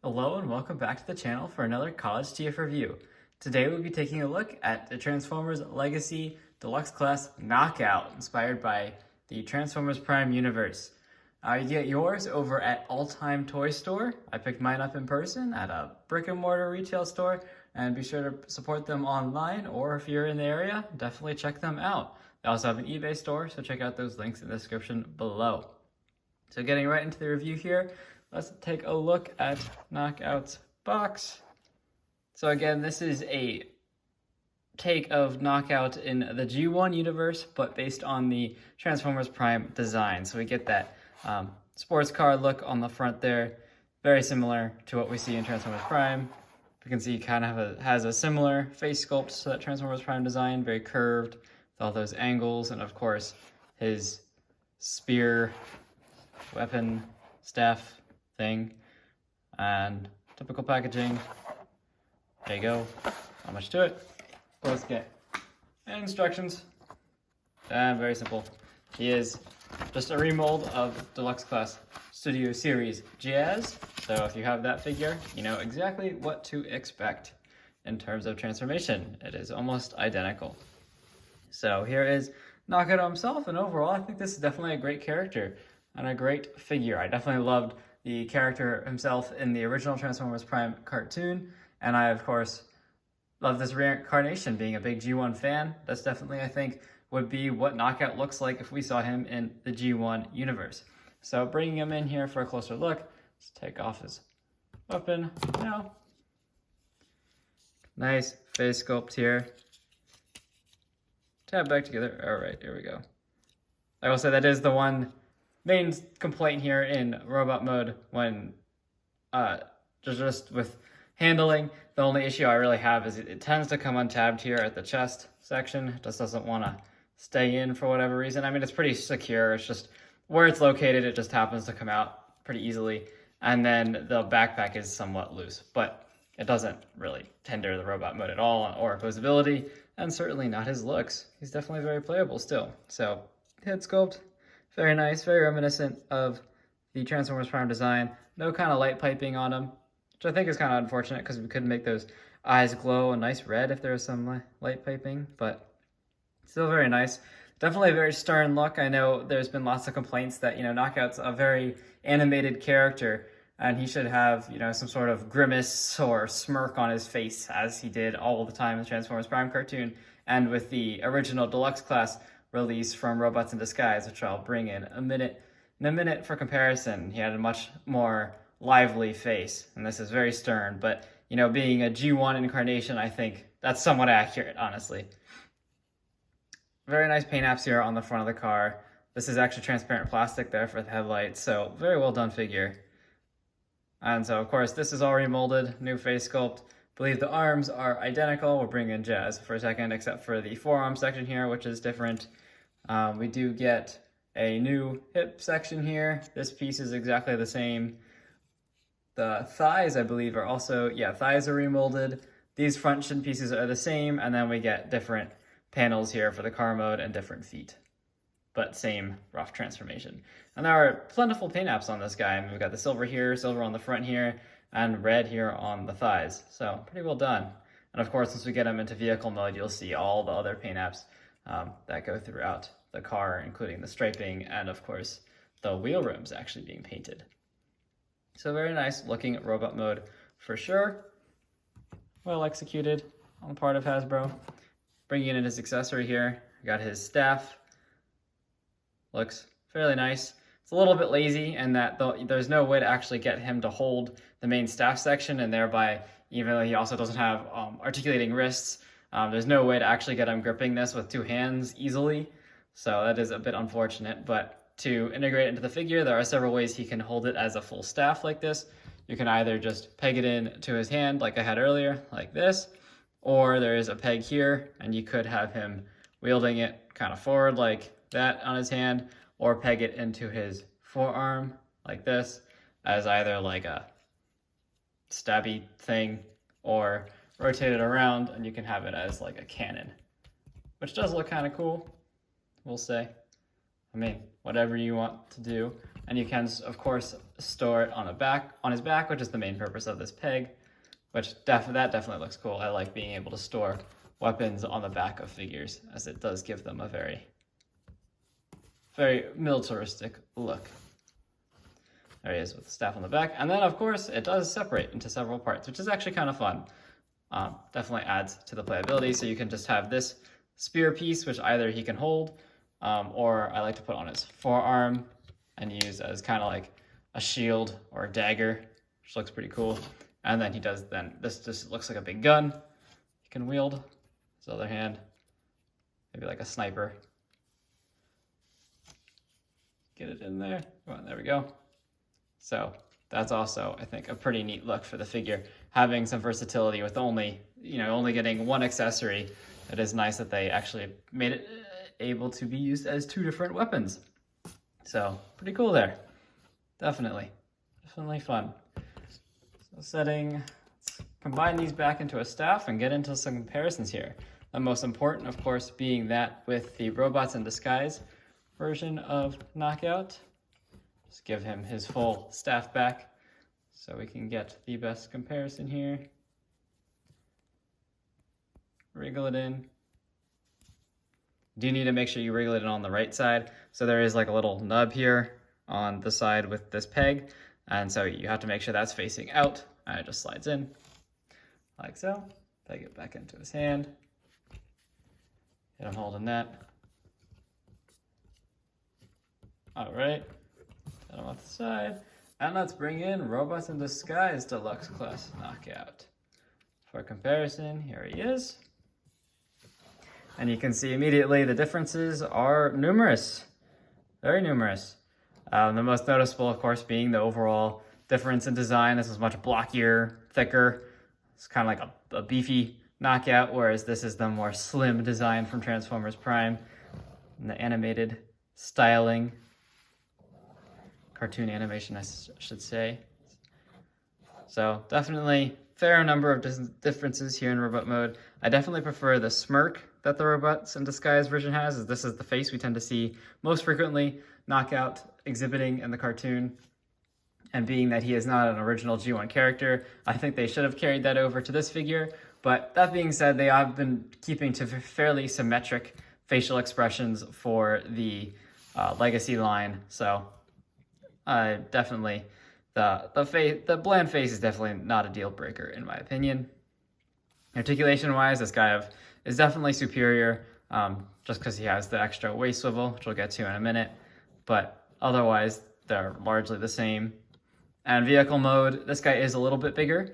Hello and welcome back to the channel for another College TF review. Today we'll be taking a look at the Transformers Legacy Deluxe Class Knockout, inspired by the Transformers Prime universe. You get yours over at All Time Toy Store. I picked mine up in person at a brick and mortar retail store, and be sure to support them online, or if you're in the area, definitely check them out. They also have an eBay store, so check out those links in the description below. So getting right into the review here, let's take a look at Knockout's box. So again, this is a take of Knockout in the G1 universe, but based on the Transformers Prime design. So we get that sports car look on the front there, very similar to what we see in Transformers Prime. You can see he kind of has a similar face sculpt to that Transformers Prime design, very curved with all those angles, and of course his spear, weapon, staff thing, and typical packaging. There you go. Not much to it. But let's get instructions. And very simple. He is just a remold of Deluxe Class Studio Series Jazz. So if you have that figure, you know exactly what to expect in terms of transformation. It is almost identical. So here is Knockout himself, and overall I think this is definitely a great character and a great figure. I definitely loved the character himself in the original Transformers Prime cartoon, and I of course love this reincarnation. Being a big G1 fan, that's definitely, I think, would be what Knockout looks like if we saw him in the G1 universe. So bringing him in here for a closer look, let's take off his weapon now. Nice face sculpt here. Tab back together. All right, here we go. I will say that is the one main complaint here in robot mode when just with handling. The only issue I really have is it tends to come untabbed here at the chest section. It just doesn't want to stay in for whatever reason. I mean, it's pretty secure. It's just where it's located, it just happens to come out pretty easily. And then the backpack is somewhat loose, but it doesn't really hinder the robot mode at all or visibility, and certainly not his looks. He's definitely very playable still. So head sculpt, very nice, very reminiscent of the Transformers Prime design. No kind of light piping on him, which I think is kind of unfortunate because we couldn't make those eyes glow a nice red if there was some light piping, but still very nice. Definitely a very stern look. I know there's been lots of complaints that, Knockout's a very animated character and he should have, some sort of grimace or smirk on his face as he did all the time in the Transformers Prime cartoon and with the original Deluxe Class release from Robots in Disguise, which I'll bring in a minute for comparison. He had a much more lively face, and this is very stern, but being a G1 incarnation, I think that's somewhat accurate, honestly. Very nice paint apps here on the front of the car. This is actually transparent plastic there for the headlights, so very well done figure. And so of course this is all remolded, new face sculpt. I believe the arms are identical. We'll bring in Jazz for a second, except for the forearm section here, which is different. We do get a new hip section here. This piece is exactly the same. The thighs, I believe, are also, thighs are remolded. These front shin pieces are the same, and then we get different panels here for the car mode and different feet, but same rough transformation. And there are plentiful paint apps on this guy. I mean, we've got the silver here, silver on the front here, and red here on the thighs. So pretty well done. And of course, once we get him into vehicle mode, you'll see all the other paint apps that go throughout the car, including the striping and of course the wheel rims actually being painted. So very nice looking robot mode for sure. Well executed on the part of Hasbro. Bringing in his accessory here, we got his staff. Looks fairly nice. It's a little bit lazy in that there's no way to actually get him to hold the main staff section, and thereby, even though he also doesn't have articulating wrists, there's no way to actually get him gripping this with two hands easily. So that is a bit unfortunate, but to integrate into the figure, there are several ways he can hold it as a full staff like this. You can either just peg it in to his hand like I had earlier, like this, or there is a peg here, and you could have him wielding it kind of forward like that on his hand, or peg it into his forearm like this as either like a stabby thing, or rotate it around and you can have it as like a cannon, which does look kind of cool, we'll say. I mean, whatever you want to do And you can, of course, store it on his back, which is the main purpose of this peg, which that definitely looks cool. I like being able to store weapons on the back of figures, as it does give them a very, very militaristic look. There he is with the staff on the back. And then, of course, it does separate into several parts, which is actually kind of fun. Definitely adds to the playability. So you can just have this spear piece, which either he can hold, or I like to put on his forearm and use as kind of like a shield or a dagger, which looks pretty cool. And then this just looks like a big gun he can wield. His other hand, maybe like a sniper. Get it in there. Come on, there we go. So that's also, I think, a pretty neat look for the figure, having some versatility with only getting one accessory. It is nice that they actually made it able to be used as two different weapons. So pretty cool there. Definitely fun. So let's combine these back into a staff and get into some comparisons here. The most important, of course, being that with the Robots in Disguise version of Knockout. Just give him his full staff back so we can get the best comparison here. Wriggle it in. Do need to make sure you wriggle it in on the right side. So there is like a little nub here on the side with this peg. And so you have to make sure that's facing out. And it just slides in like so. Peg it back into his hand. Get him holding that. All right. Get him off the side. And let's bring in Robots in Disguise Deluxe Class Knockout. For comparison, here he is. And you can see immediately the differences are numerous, very numerous. The most noticeable, of course, being the overall difference in design. This is much blockier, thicker. It's kind of like a beefy Knockout, whereas this is the more slim design from Transformers Prime. And the animated styling, cartoon animation, I should say. So definitely fair number of differences here in robot mode. I definitely prefer the smirk that the Robots in Disguise version has, as this is the face we tend to see most frequently Knockout exhibiting in the cartoon. And being that he is not an original G1 character, I think they should have carried that over to this figure. But that being said, they have been keeping to fairly symmetric facial expressions for the Legacy line. So definitely the bland face is definitely not a deal breaker in my opinion. Articulation wise, this guy is definitely superior, just because he has the extra waist swivel, which we'll get to in a minute. But otherwise, they're largely the same. And vehicle mode, this guy is a little bit bigger,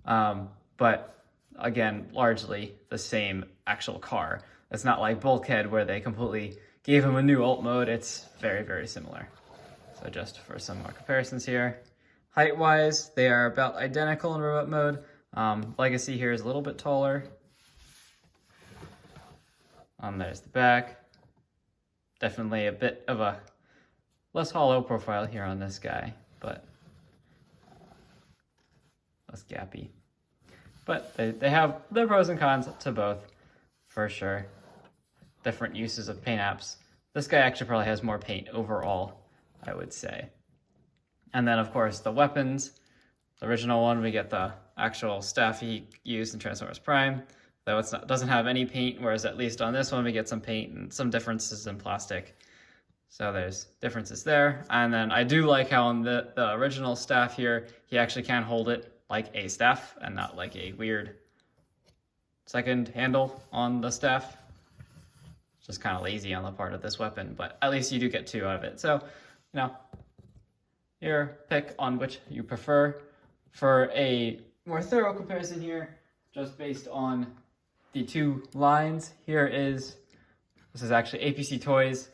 but again, largely the same actual car. It's not like Bulkhead where they completely gave him a new alt mode. It's very, very similar. So just for some more comparisons here. Height-wise, they are about identical in robot mode. Legacy here is a little bit taller. There's the back. Definitely a bit of a less hollow profile here on this guy, but less gappy. But they have their pros and cons to both, for sure. Different uses of paint apps. This guy actually probably has more paint overall, I would say. And then, of course, the weapons. The original one, we get the actual staff he used in Transformers Prime, though it doesn't have any paint, whereas at least on this one, we get some paint and some differences in plastic. So there's differences there. And then I do like how on the original staff here, he actually can hold it like a staff and not like a weird second handle on the staff. It's just kind of lazy on the part of this weapon, but at least you do get two out of it. So, your pick on which you prefer. For a more thorough comparison here, just based on the two lines, this is actually APC Toys,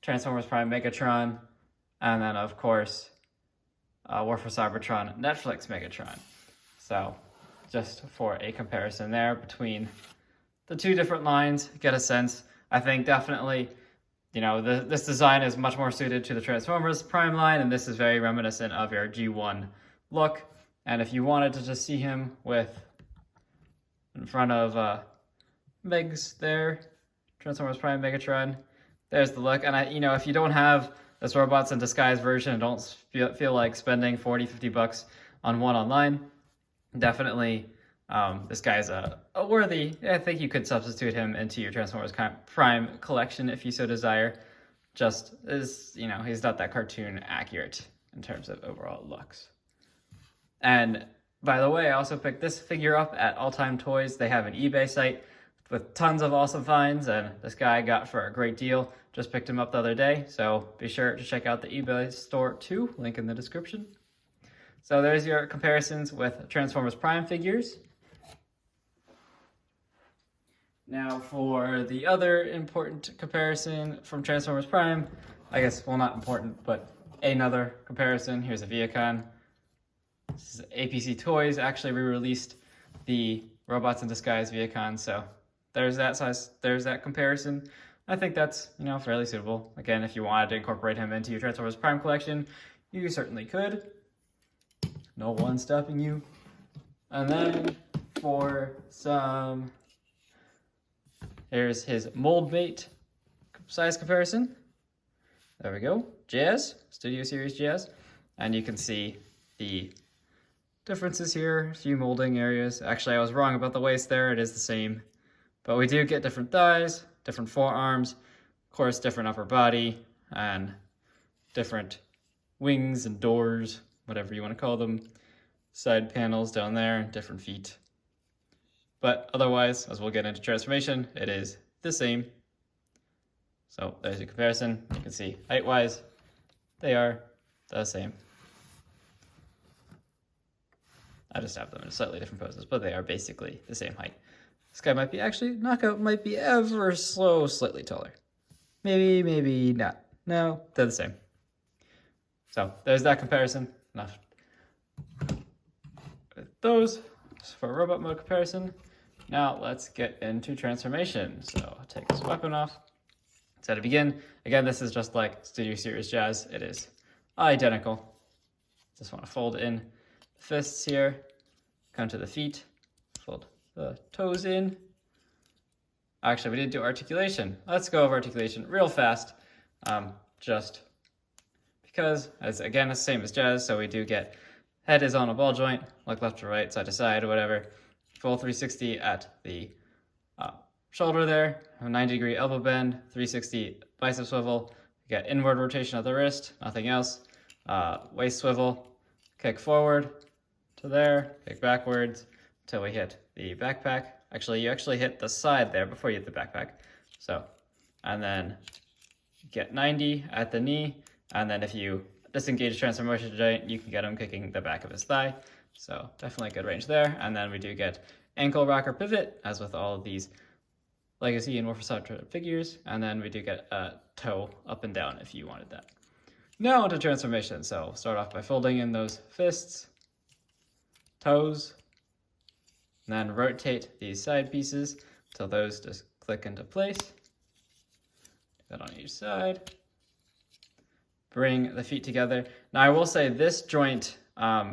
Transformers Prime Megatron, and then of course, War for Cybertron Netflix Megatron. So just for a comparison there between the two different lines, get a sense. I think definitely, this design is much more suited to the Transformers Prime line, and this is very reminiscent of your G1 look. And if you wanted to just see him in front of Megs there, Transformers Prime Megatron, there's the look. And if you don't have this Robots in Disguise version and don't feel like spending 40, 50 bucks on one online, definitely this guy's a worthy. I think you could substitute him into your Transformers Prime collection if you so desire. Just is, you know, he's not that cartoon accurate in terms of overall looks. And by the way, I also picked this figure up at All Time Toys. They have an eBay site with tons of awesome finds, and this guy I got for a great deal. Just picked him up the other day, so be sure to check out the eBay store too, link in the description. So there's your comparisons with Transformers Prime figures. Now for the other important comparison from Transformers Prime, I guess, well, not important, but another comparison. Here's a Viacon. This is APC Toys actually re-released the Robots in Disguise Viacon, so there's that size, there's that comparison. I think that's, you know, fairly suitable. Again, if you wanted to incorporate him into your Transformers Prime collection, you certainly could. No one stopping you. And then for some, here's his mold mate size comparison. There we go. Jazz, Studio Series Jazz. And you can see the differences here, a few molding areas. Actually, I was wrong about the waist there. It is the same. But we do get different thighs, different forearms, of course, different upper body, and different wings and doors, whatever you want to call them. Side panels down there, different feet. But otherwise, as we'll get into transformation, it is the same. So there's a comparison. You can see height-wise, they are the same. I just have them in slightly different poses, but they are basically the same height. This guy might be actually, Knockout might be ever so slightly taller. Maybe, maybe not. No, they're the same. So there's that comparison. Enough with those for robot mode comparison. Now let's get into transformation. So I'll take this weapon off. So to begin, again, this is just like Studio Series Jazz. It is identical. Just want to fold in the fists here, come to the feet, fold the toes in. Actually, we didn't do articulation. Let's go over articulation real fast, just because, as again, it's the same as Jazz, so we do get head is on a ball joint, like left to right, side to side, whatever. Full 360 at the shoulder there, a 90-degree elbow bend, 360 bicep swivel. You get inward rotation of the wrist, nothing else. Waist swivel, kick forward to there, kick backwards until we hit the backpack. Actually, you actually hit the side there before you hit the backpack. So, and then get 90 at the knee, and then if you disengage transformation joint, you can get him kicking the back of his thigh. So definitely good range there. And then we do get ankle rocker pivot, as with all of these Legacy and Morphosaucer figures. And then we do get a toe up and down if you wanted that. Now into transformation. So start off by folding in those fists, toes, and then rotate these side pieces until those just click into place. Do that on each side. Bring the feet together. Now I will say this joint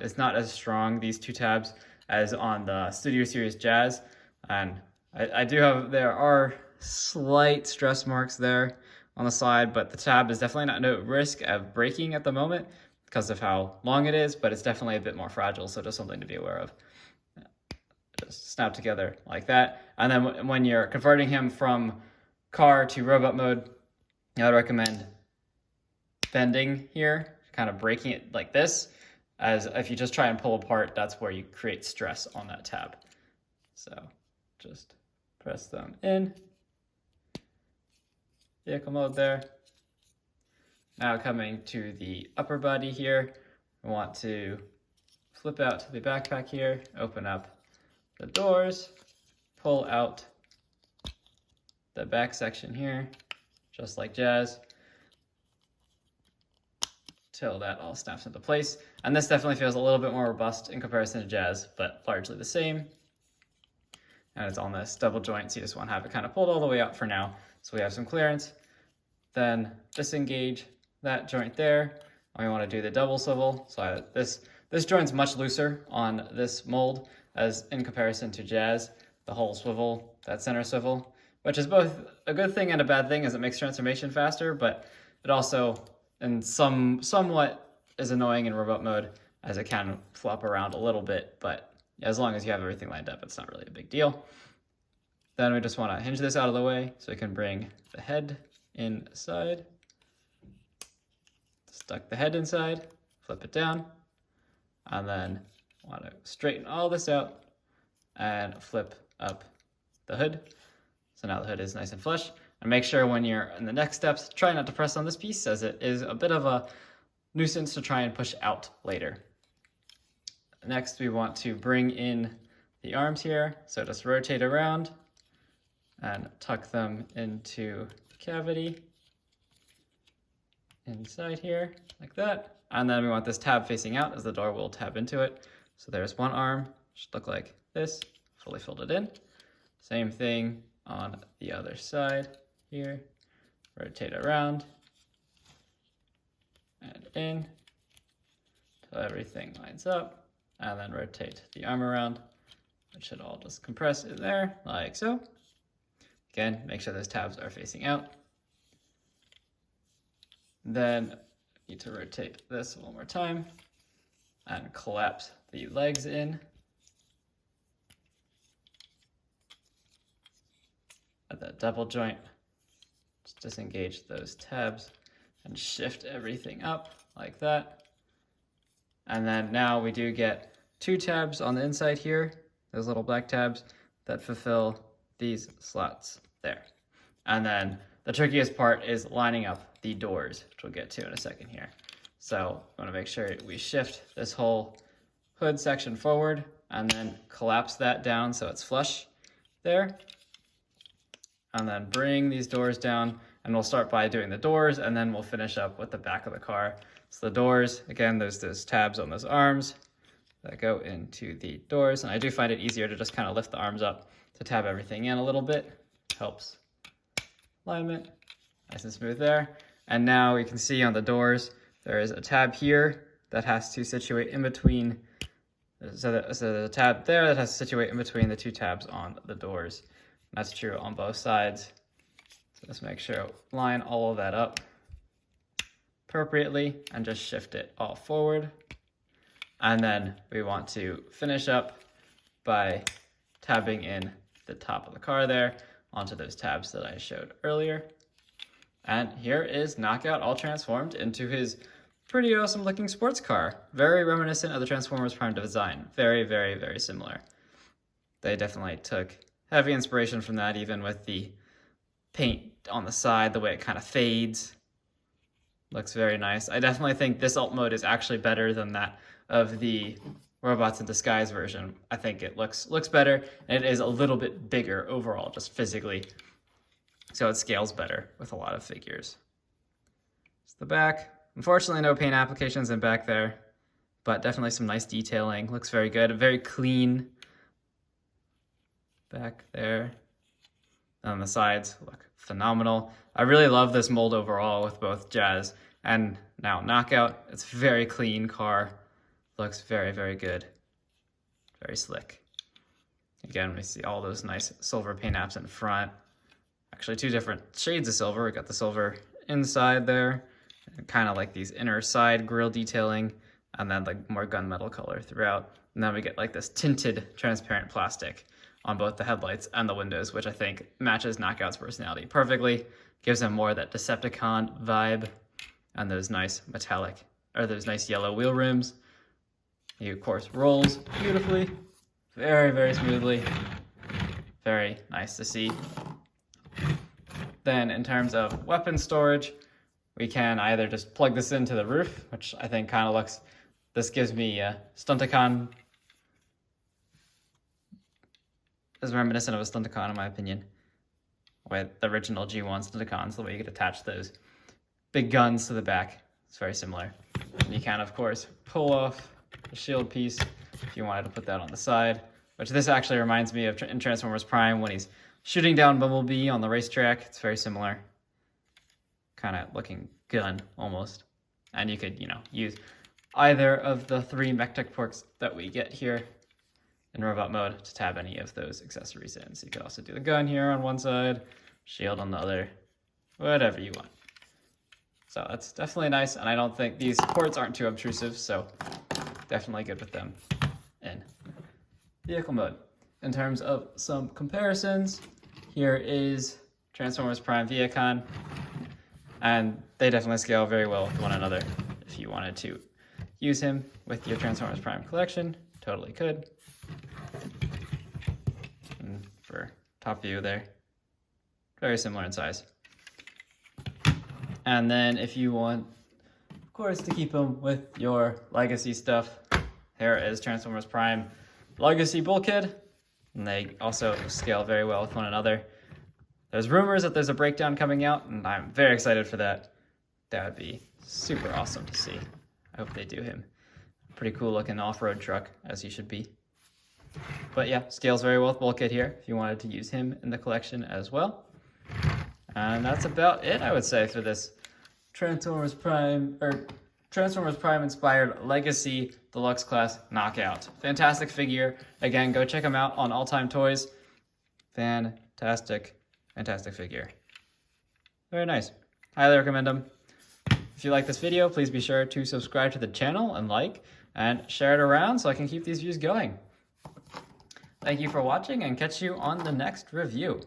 is not as strong, these two tabs, as on the Studio Series Jazz. And I do have, there are slight stress marks there on the side, but the tab is definitely not no risk of breaking at the moment because of how long it is, but it's definitely a bit more fragile, so just something to be aware of. Just snap together like that. And then when you're converting him from car to robot mode, I would recommend bending here, kind of breaking it like this, as if you just try and pull apart, that's where you create stress on that tab. So just press them in. Vehicle mode there. Now coming to the upper body here, I want to flip out to the backpack here, open up the doors, pull out the back section here, just like Jazz, till that all snaps into place. And this definitely feels a little bit more robust in comparison to Jazz, but largely the same. And it's on this double joint, so you just want to have it kind of pulled all the way out for now. So we have some clearance. Then disengage that joint there. And we want to do the double swivel. So this joint's much looser on this mold as in comparison to Jazz. The whole swivel, that center swivel, which is both a good thing and a bad thing as it makes transformation faster, but it also and somewhat is annoying in robot mode as it can flop around a little bit, but as long as you have everything lined up, it's not really a big deal. Then we just want to hinge this out of the way so we can bring the head inside. Stuck the head inside, flip it down, and then want to straighten all this out and flip up the hood. So now the hood is nice and flush. And make sure when you're in the next steps, try not to press on this piece, as it is a bit of a nuisance to try and push out later. Next, we want to bring in the arms here. So just rotate around and tuck them into the cavity inside here, like that. And then we want this tab facing out, as the door will tab into it. So there's one arm, should look like this, fully folded in. Same thing on the other side here. Rotate around and in till everything lines up, and then rotate the arm around. It should all just compress in there, like so. Again, make sure those tabs are facing out. Then need to rotate this one more time and collapse the legs in. At that double joint, just disengage those tabs and shift everything up like that. And then now we do get two tabs on the inside here, those little black tabs that fulfill these slots there. And then the trickiest part is lining up the doors, which we'll get to in a second here. So we want to make sure we shift this whole hood section forward and then collapse that down so it's flush there. And then bring these doors down, and we'll start by doing the doors, and then we'll finish up with the back of the car. So the doors, again, there's those tabs on those arms that go into the doors, and I do find it easier to just kind of lift the arms up to tab everything in a little bit. Helps alignment, nice and smooth there. And now you can see on the doors, there is a tab here that has to situate in between, so there's a tab there that has to situate in between the two tabs on the doors. That's true on both sides. So just make sure line all of that up appropriately and just shift it all forward. And then we want to finish up by tabbing in the top of the car there onto those tabs that I showed earlier. And here is Knockout all transformed into his pretty awesome looking sports car. Very reminiscent of the Transformers Prime design. Very, very, very similar. They definitely took heavy inspiration from that, even with the paint on the side, the way it kind of fades. Looks very nice. I definitely think this alt mode is actually better than that of the Robots in Disguise version. I think it looks better, and it is a little bit bigger overall, just physically. So it scales better with a lot of figures. It's the back. Unfortunately, no paint applications in back there, but definitely some nice detailing. Looks very good, very clean. Back there. And the sides look phenomenal. I really love this mold overall with both Jazz and now Knockout. It's a very clean car. Looks very, very good. Very slick. Again, we see all those nice silver paint apps in front. Actually, two different shades of silver. We got the silver inside there, and kind of like these inner side grille detailing, and then like more gunmetal color throughout. And then we get like this tinted transparent plastic on both the headlights and the windows, which I think matches Knockout's personality perfectly. Gives him more of that Decepticon vibe, and those nice metallic, or those nice yellow wheel rims. He, of course, rolls beautifully, very, very smoothly. Very nice to see. Then in terms of weapon storage, we can either just plug this into the roof, which I think kind of looks, this gives me Stunticon, is reminiscent of a Stunticon in my opinion, with the original G1 Stunticons, the way you could attach those big guns to the back. It's very similar. And you can, of course, pull off the shield piece if you wanted to put that on the side, which this actually reminds me of in Transformers Prime when he's shooting down Bumblebee on the racetrack. It's very similar. Kind of looking gun, almost. And you could, use either of the 3 MechTech ports that we get here in robot mode to tab any of those accessories in. So you could also do the gun here on one side, shield on the other, whatever you want. So that's definitely nice, and I don't think these ports aren't too obtrusive, so definitely good with them in vehicle mode. In terms of some comparisons, here is Transformers Prime Viacon, and they definitely scale very well with one another. If you wanted to use him with your Transformers Prime collection, totally could. And for top view there, very similar in size. And then if you want, of course, to keep them with your Legacy stuff, here is Transformers Prime Legacy Bulkhead, and they also scale very well with one another. There's rumors that there's a breakdown coming out, and I'm very excited for that. That would be super awesome to see. I hope they do him. Pretty cool looking off-road truck, as he should be. But yeah, scales very well with Bulkhead here, if you wanted to use him in the collection as well. And that's about it, I would say, for this Transformers Prime inspired Legacy Deluxe Class Knockout. Fantastic figure. Again, go check him out on All Time Toys. Fantastic figure. Very nice. Highly recommend him. If you like this video, please be sure to subscribe to the channel and like, and share it around so I can keep these views going. Thank you for watching, and catch you on the next review.